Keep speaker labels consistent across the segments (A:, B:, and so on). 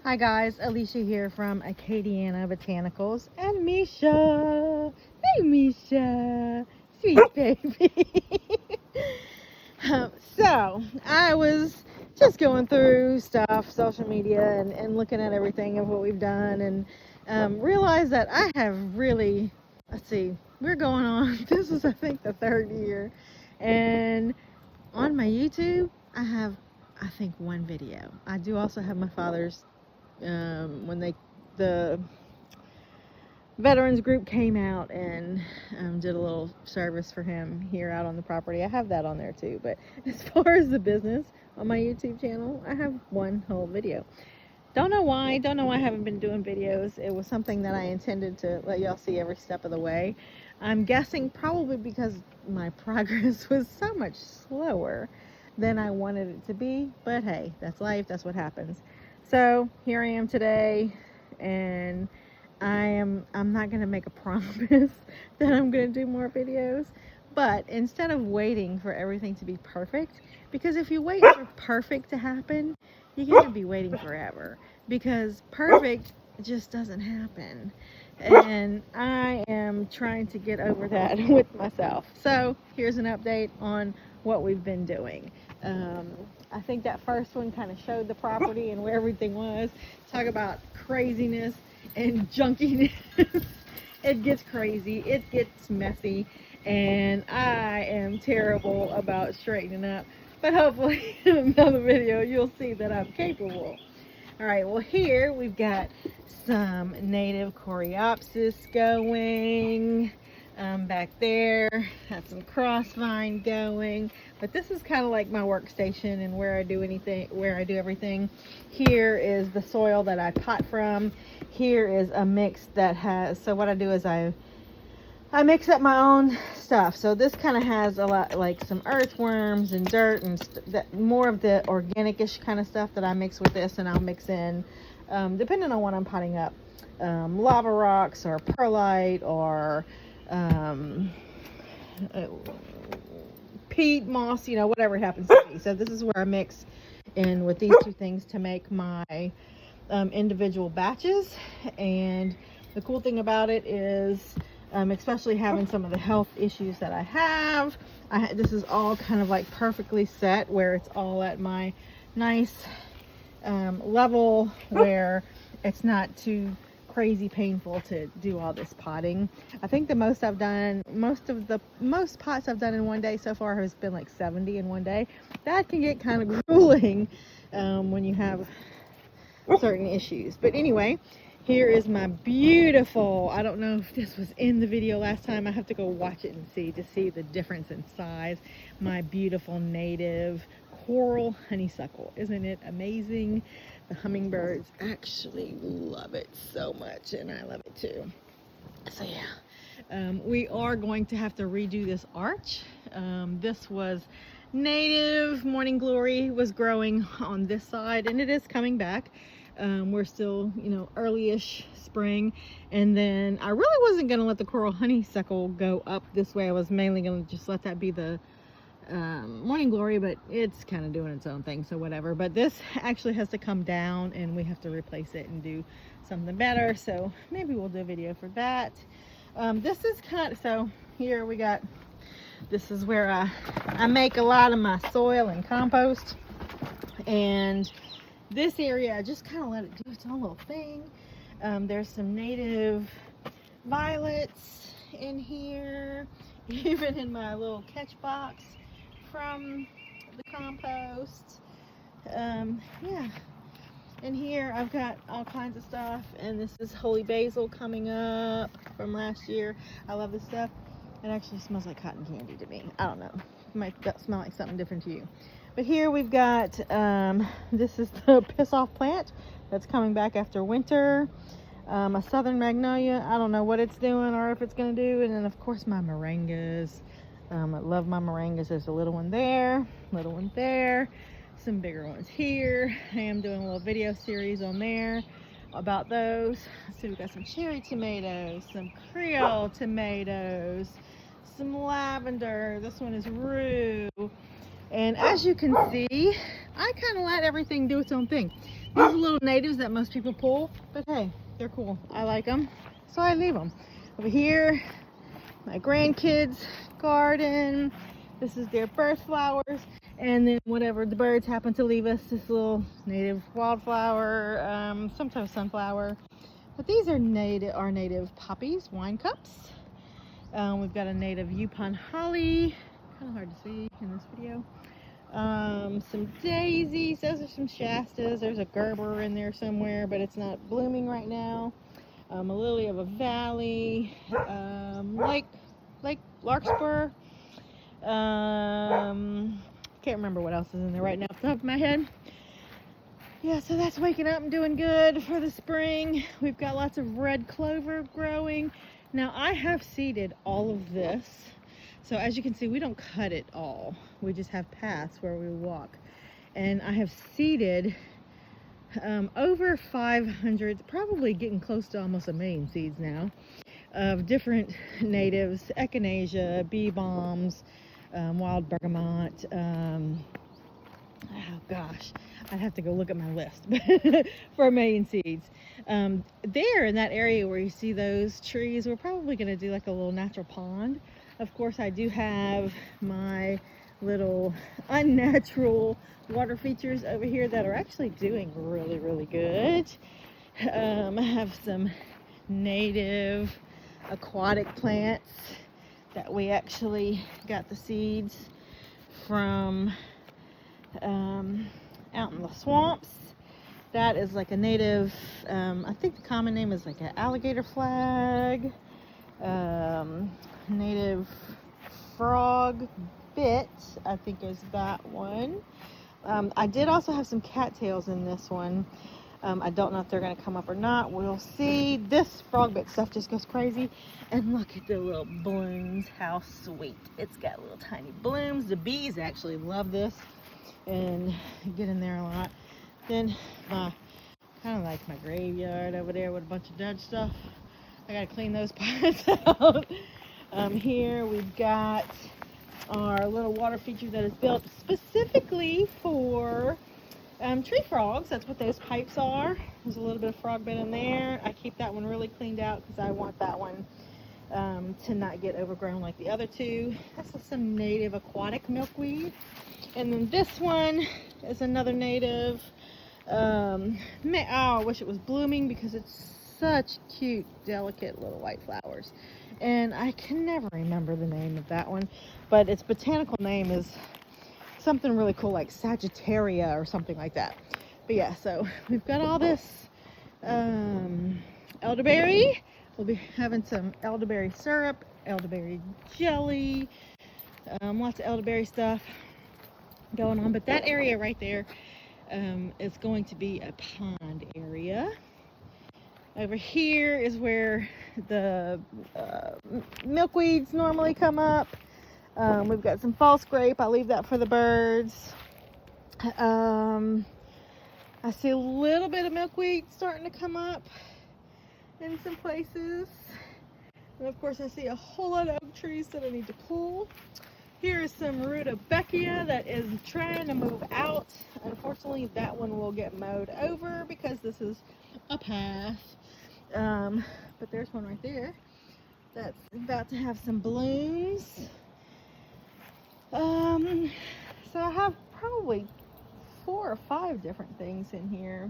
A: Hi guys, Alicia here from Acadiana Botanicals and Misha. Hey Misha, sweet baby. So I was just going through stuff, social media, and looking at everything of what we've done, and realized that I have really, let's see, we're going on, this is I think the third year, and on my YouTube, I have, I think, one video. I do also have my father's, when the veterans group came out and did a little service for him here out on the property. I have that on there too. But as far as the business on my YouTube channel, I have one whole video. Don't know why I haven't been doing videos. It was something that I intended to let y'all see every step of the way. I'm guessing probably because my progress was so much slower than I wanted it to be, but hey, that's life, that's what happens. So here I am today, and I'm not going to make a promise that I'm going to do more videos, but instead of waiting for everything to be perfect, because if you wait for perfect to happen, you're going to be waiting forever, because perfect just doesn't happen. And I am trying to get over that with myself. So here's an update on what we've been doing. I think that first one kind of showed the property and where everything was. Talk about craziness and junkiness. It gets crazy, it gets messy, and I am terrible about straightening up. But hopefully in another video you'll see that I'm capable. Alright, well here we've got some native coreopsis going. Back there, have some crossvine going, but this is kind of like my workstation and where I do everything. Here is the soil that I pot from. Here is a mix that has, so what I do is I mix up my own stuff. So this kind of has a lot, like some earthworms and dirt and more of the organic-ish kind of stuff that I mix with this, and I'll mix in, depending on what I'm potting up, lava rocks or perlite or peat moss, whatever it happens to be. So this is where I mix in with these two things to make my individual batches. And the cool thing about it is, especially having some of the health issues that I have, this is all kind of like perfectly set where it's all at my nice level where it's not too crazy painful to do all this potting. I think the most pots I've done in one day so far has been like 70 in one day. That can get kind of grueling when you have certain issues. But anyway, here is my beautiful, I don't know if this was in the video last time, I have to go watch it and see to see the difference in size. My beautiful native coral honeysuckle. Isn't it amazing? The hummingbirds actually love it so much, and I love it too. So yeah, we are going to have to redo this arch. This was native morning glory, was growing on this side, and it is coming back. We're still, early-ish spring, and then I really wasn't going to let the coral honeysuckle go up this way. I was mainly going to just let that be the morning glory, but it's kind of doing its own thing, so whatever. But this actually has to come down, and we have to replace it and do something better, so maybe we'll do a video for that. This is so here we got, this is where I make a lot of my soil and compost, and this area I just kind of let it do its own little thing. There's some native violets in here, even in my little catch box from the compost. Yeah, and here I've got all kinds of stuff, and this is holy basil coming up from last year. I love this stuff. It actually smells like cotton candy to me. I don't know, it might smell like something different to you. But here we've got this is the piss off plant that's coming back after winter. A southern magnolia, I don't know what it's doing or if it's going to do. And then of course my moringas. I love my moringas. There's a little one there, some bigger ones here. I am doing a little video series on there about those. So we've got some cherry tomatoes, some Creole tomatoes, some lavender. This one is rue. And as you can see, I kind of let everything do its own thing. These are little natives that most people pull, but hey, they're cool. I like them, so I leave them. Over here, my grandkids' garden. This is their birth flowers, and then whatever the birds happen to leave us, this little native wildflower, sometimes sunflower. But these are our native poppies, wine cups. We've got a native Yupon holly, kind of hard to see in this video. Some daisies, those are some Shastas. There's a Gerber in there somewhere, but it's not blooming right now. A lily of a valley, Lake Larkspur. Can't remember what else is in there right now off the top of my head. Yeah, so that's waking up and doing good for the spring. We've got lots of red clover growing. Now I have seeded all of this. So as you can see, we don't cut it all. We just have paths where we walk. And I have seeded over 500, probably getting close to almost 1 million seeds now, of different natives, echinacea, bee balms, wild bergamot. Oh gosh, I'd have to go look at my list for 1 million seeds. There in that area where you see those trees, we're probably going to do like a little natural pond. Of course, I do have my little unnatural water features over here that are actually doing really, really good. I have some native aquatic plants that we actually got the seeds from out in the swamps. That is like a native, I think the common name is like an alligator flag, native frog bit, I think is that one. I did also have some cattails in this one. I don't know if they're going to come up or not. We'll see. This frog bit stuff just goes crazy. And look at the little blooms. How sweet. It's got little tiny blooms. The bees actually love this and get in there a lot. Then kind of like my graveyard over there with a bunch of dead stuff. I got to clean those parts out. Here we've got our little water feature that is built specifically for tree frogs. That's what those pipes are. There's a little bit of frog bed in there. I keep that one really cleaned out because I want that one to not get overgrown like the other two. That's some native aquatic milkweed. And then this one is another native. I wish it was blooming because it's such cute, delicate little white flowers. And I can never remember the name of that one, but its botanical name is something really cool like Sagittaria or something like that. But yeah, so we've got all this elderberry. We'll be having some elderberry syrup, elderberry jelly, lots of elderberry stuff going on. But that area right there is going to be a pond area. Over here is where the milkweeds normally come up. We've got some false grape. I'll leave that for the birds. I see a little bit of milkweed starting to come up in some places. And of course I see a whole lot of oak trees that I need to pull. Here is some rutabaga that is trying to move out. Unfortunately, that one will get mowed over because this is a path. But there's one right there that's about to have some blooms. So I have probably 4 or 5 different things in here.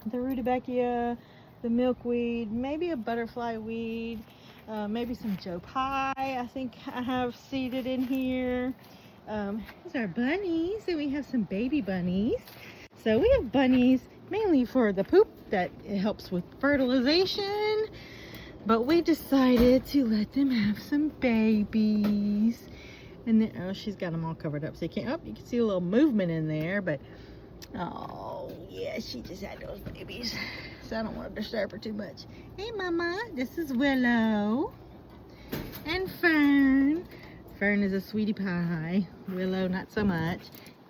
A: The rutabaga, the milkweed, maybe a butterfly weed, maybe some Joe Pye I think I have seeded in here. These are bunnies, and we have some baby bunnies. So we have bunnies mainly for the poop that it helps with fertilization, but we decided to let them have some babies. And then, oh, she's got them all covered up, so you can't, oh, you can see a little movement in there, but oh yeah, she just had those babies, so I don't want to disturb her too much. Hey mama, this is Willow and Fern. Fern is a sweetie pie. Willow not so much.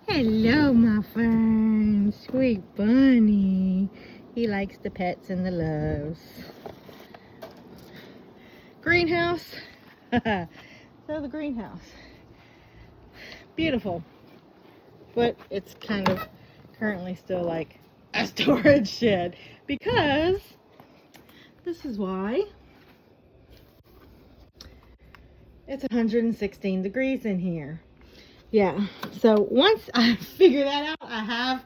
A: Hello my Fern, sweet bunny. He likes the pets and the loves. Greenhouse. So the greenhouse, beautiful, but it's kind of currently still like a storage shed, because this is why. It's 116 degrees in here. Yeah, so once I figure that out, I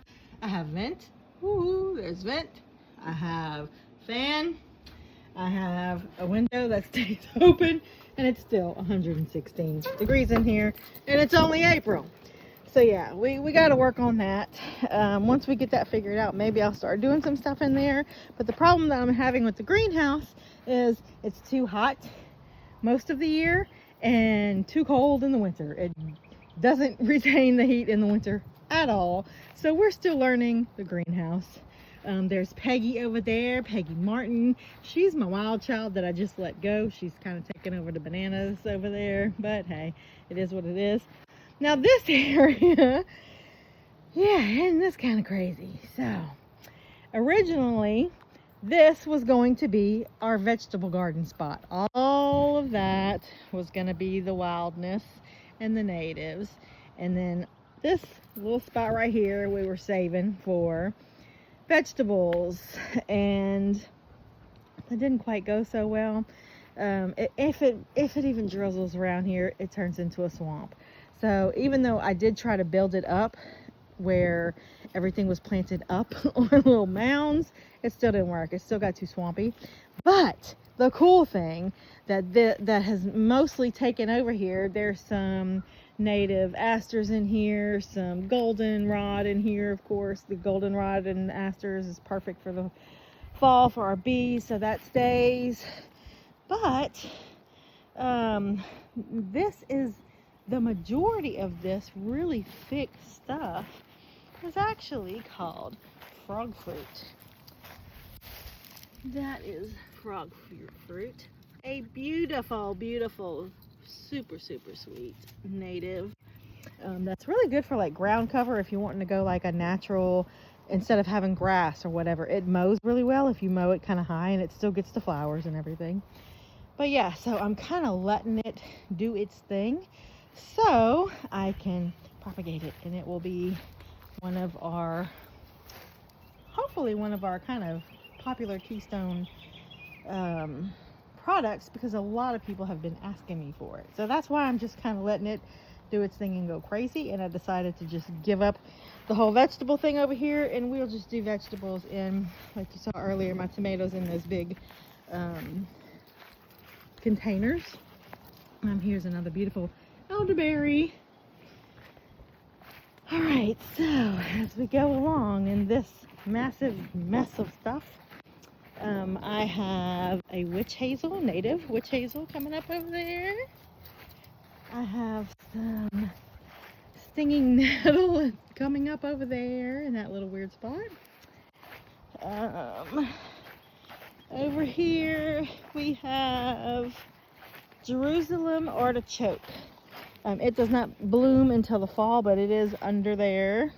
A: have vent. Ooh, there's vent. I have fan. I have a window that stays open, and it's still 116 degrees in here, and it's only April. So yeah, we got to work on that. Once we get that figured out, maybe I'll start doing some stuff in there. But the problem that I'm having with the greenhouse is it's too hot most of the year and too cold in the winter. It doesn't retain the heat in the winter at all. So we're still learning the greenhouse. There's Peggy over there, Peggy Martin. She's my wild child that I just let go. She's kind of taking over the bananas over there, but hey, it is what it is. Now this area, yeah, isn't this kind of crazy? So originally this was going to be our vegetable garden spot. All of that was going to be the wildness and the natives. And then this little spot right here we were saving for vegetables, and that didn't quite go so well. If it even drizzles around here, it turns into a swamp. So even though I did try to build it up where everything was planted up on little mounds, it still didn't work. It still got too swampy. But the cool thing that has mostly taken over here, there's some native asters in here, some goldenrod in here. Of course, the goldenrod and asters is perfect for the fall for our bees, so that stays. But this is the majority of this really thick stuff is actually called frog fruit. That is frog fruit. A beautiful, beautiful, super, super sweet native. That's really good for like ground cover if you're wanting to go like a natural, instead of having grass or whatever. It mows really well if you mow it kind of high, and it still gets the flowers and everything. But yeah, so I'm kind of letting it do its thing so I can propagate it, and it will be one of our, hopefully one of our kind of popular keystone products, because a lot of people have been asking me for it. So that's why I'm just kind of letting it do its thing and go crazy, and I decided to just give up the whole vegetable thing over here, and we'll just do vegetables in, like you saw earlier, my tomatoes in those big containers. Here's another beautiful elderberry. All right, so as we go along in this massive mess of stuff, I have a witch hazel, native witch hazel coming up over there. I have some stinging nettle coming up over there in that little weird spot. Over here we have Jerusalem artichoke. It does not bloom until the fall, but it is under there.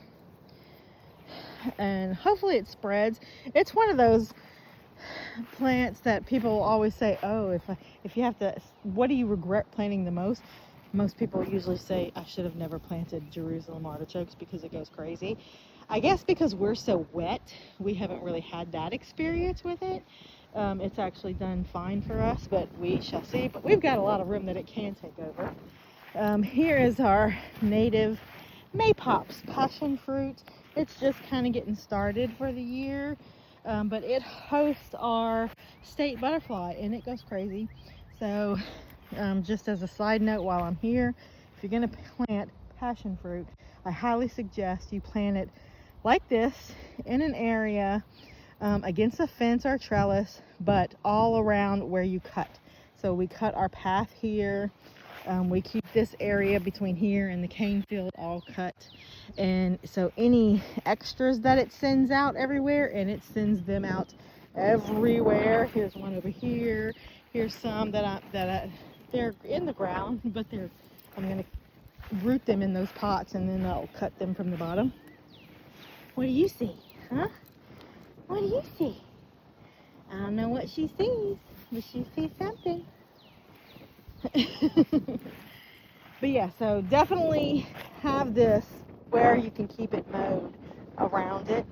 A: And hopefully it spreads. It's one of those plants that people always say, oh, if you have to, what do you regret planting the most? Most people usually say, I should have never planted Jerusalem artichokes because it goes crazy. I guess because we're so wet, we haven't really had that experience with it. It's actually done fine for us, but we shall see. But we've got a lot of room that it can take over. Here is our native maypops, passion fruit. It's just kind of getting started for the year, but it hosts our state butterfly, and it goes crazy. So just as a side note while I'm here, if you're going to plant passion fruit, I highly suggest you plant it like this in an area against a fence or trellis, but all around where you cut. So we cut our path here. We keep this area between here and the cane field all cut. And so any extras that it sends out everywhere, and it sends them out everywhere. Here's one over here. Here's some that they're in the ground, but I'm going to root them in those pots, and then I'll cut them from the bottom. What do you see? Huh? What do you see? I don't know what she sees, but she sees something. But yeah, so definitely have this where you can keep it mowed around it.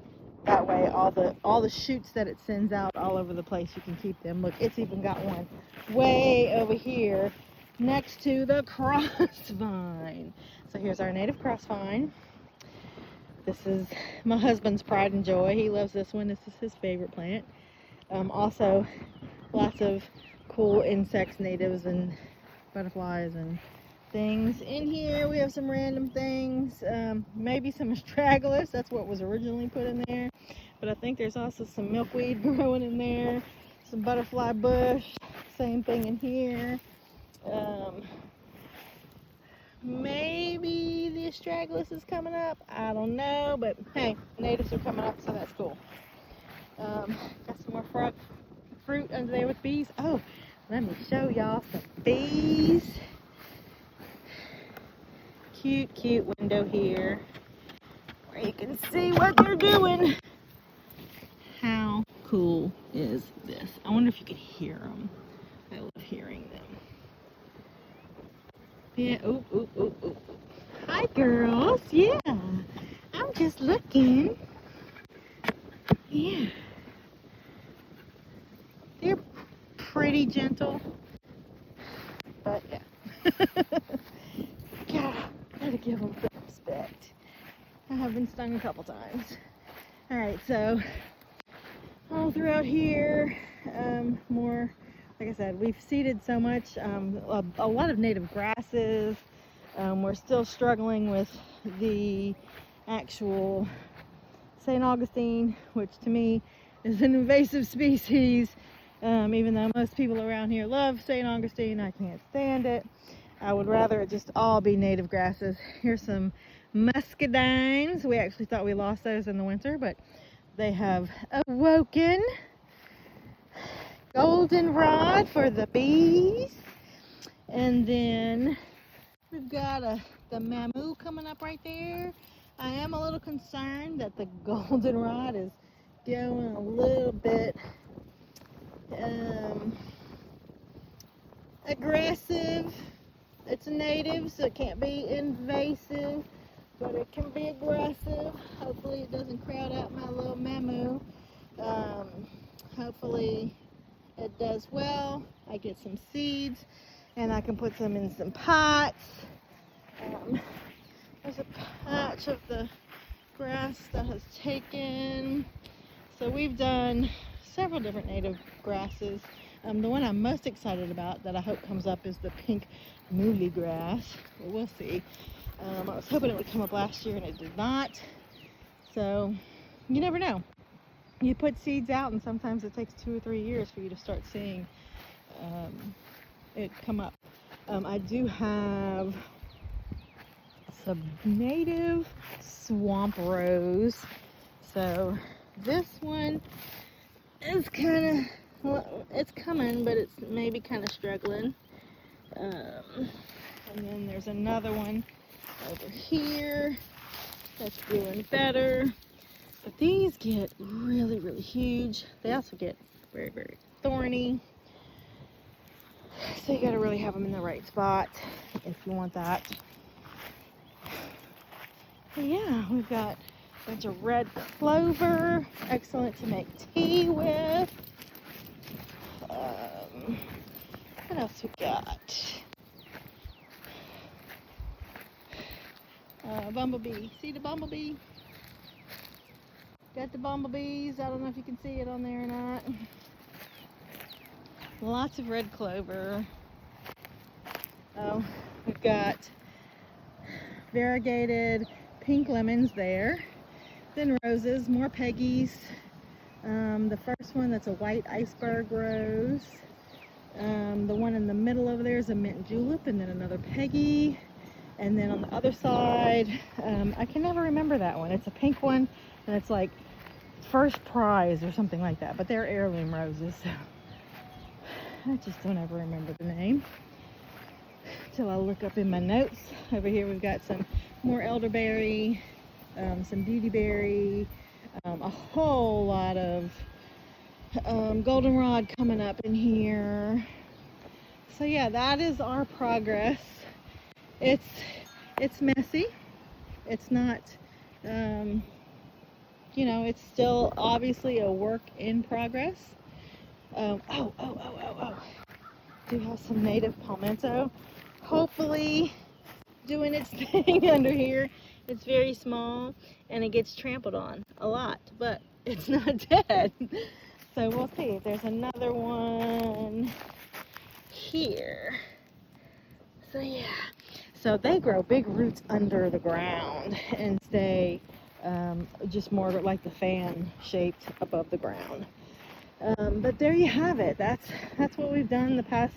A: That way all the shoots that it sends out all over the place, you can keep them. Look, it's even got one way over here next to the crossvine. So here's our native crossvine. This is my husband's pride and joy. He loves this one. This is his favorite plant. Also, lots of cool insects, natives, and butterflies and things. In here, we have some random things. Maybe some astragalus. That's what was originally put in there. But I think there's also some milkweed growing in there. Some butterfly bush. Same thing in here. Maybe the astragalus is coming up. I don't know, but hey, natives are coming up, so that's cool. Got some more fruit under there with bees. Oh, let me show y'all some bees. Cute window here where you can see what they're doing. How cool is this? I wonder if you could hear them. I love hearing them. Yeah, oop. Hi, girls. Yeah, I'm just looking. Yeah. They're pretty gentle, but yeah. Gotta give them some respect. I have been stung a couple times. Alright, so all throughout here, more, like I said, we've seeded so much, a lot of native grasses. We're still struggling with the actual St. Augustine, which to me is an invasive species. Even though most people around here love St. Augustine, I can't stand it. I would rather it just all be native grasses. Here's some muscadines. We actually thought we lost those in the winter, but they have awoken. Goldenrod for the bees. And then we've got the mamu coming up right there. I am a little concerned that the goldenrod is going a little bit aggressive. It's a native, so it can't be invasive, but it can be aggressive. Hopefully it doesn't crowd out my little mamu. Hopefully it does well. I get some seeds and I can put them in some pots. There's a patch of the grass that has taken. So we've done several different native grasses. The one I'm most excited about that I hope comes up is the pink muhly grass. We'll see. I was hoping it would come up last year and it did not. So you never know. You put seeds out and sometimes it takes 2 or 3 years for you to start seeing it come up. I do have some native swamp rose. So this one is kind of, well, it's coming, but it's maybe kind of struggling. And then there's another one over here that's doing better. But these get really, really huge. They also get very, very thorny. So you gotta really have them in the right spot if you want that. But yeah, we've got a bunch of red clover, excellent to make tea with. What else we got? Bumblebee. See the bumblebee? Got the bumblebees. I don't know if you can see it on there or not. Lots of red clover. We've got variegated pink lemons there. Then roses, more Peggies. The first one, that's a white iceberg rose. The one in the middle over there is a mint julep, and then another Peggy. And then on the other side, I can never remember that one. It's a pink one, and it's like first prize or something like that. But they're heirloom roses, so I just don't ever remember the name till I look up in my notes. Over here we've got some more elderberry, some beautyberry, a whole lot of goldenrod coming up in here. So yeah, that is our progress. It's messy. It's not you know, it's still obviously a work in progress. Do have some native palmetto, hopefully doing its thing under here. It's very small and it gets trampled on a lot, but it's not dead. So we'll see. There's another one here. So yeah, so they grow big roots under the ground and stay just more like the fan shaped above the ground. But there you have it. That's what we've done the past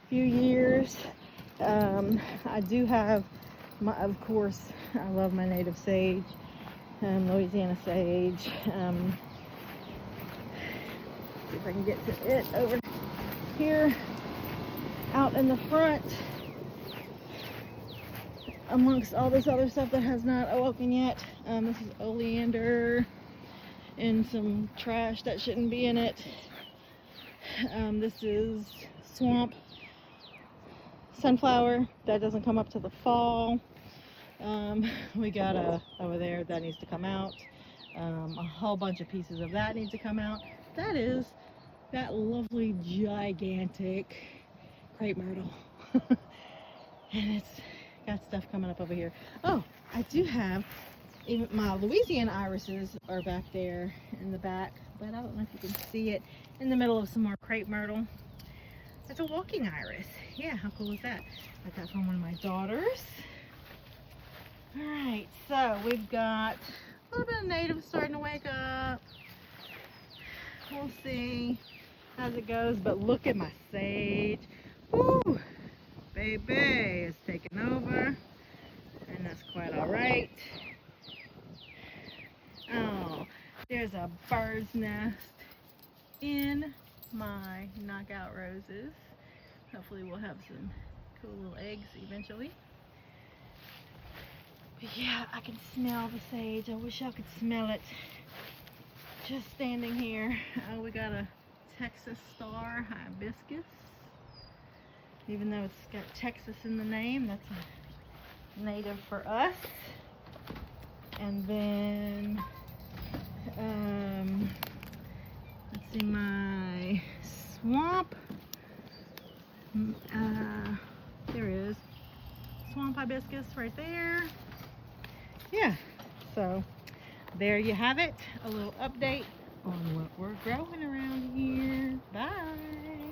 A: few years. I do have of course, I love my native sage, Louisiana sage. See if I can get to it over here, out in the front, amongst all this other stuff that has not awoken yet. This is oleander and some trash that shouldn't be in it. This is swamp sunflower that doesn't come up to the fall. We got over there that needs to come out. A whole bunch of pieces of that need to come out. That is that lovely gigantic crepe myrtle. And it's got stuff coming up over here. Oh, I do have, even my Louisiana irises are back there in the back, but I don't know if you can see it, in the middle of some more crepe myrtle. It's a walking iris. Yeah, how cool is that? Got that from one of my daughters. All right, so we've got a little bit of natives starting to wake up. We'll see as it goes, but look at my sage. Woo! Baby is taking over, and that's quite all right. Oh, there's a bird's nest in my knockout roses. Hopefully we'll have some cool little eggs eventually. But yeah, I can smell the sage. I wish I could smell it just standing here. We got a Texas star hibiscus. Even though it's got Texas in the name, that's a native for us. And then let's see, my swamp, there is swamp hibiscus right there. Yeah, so there you have it, a little update on what we're growing around here. Bye.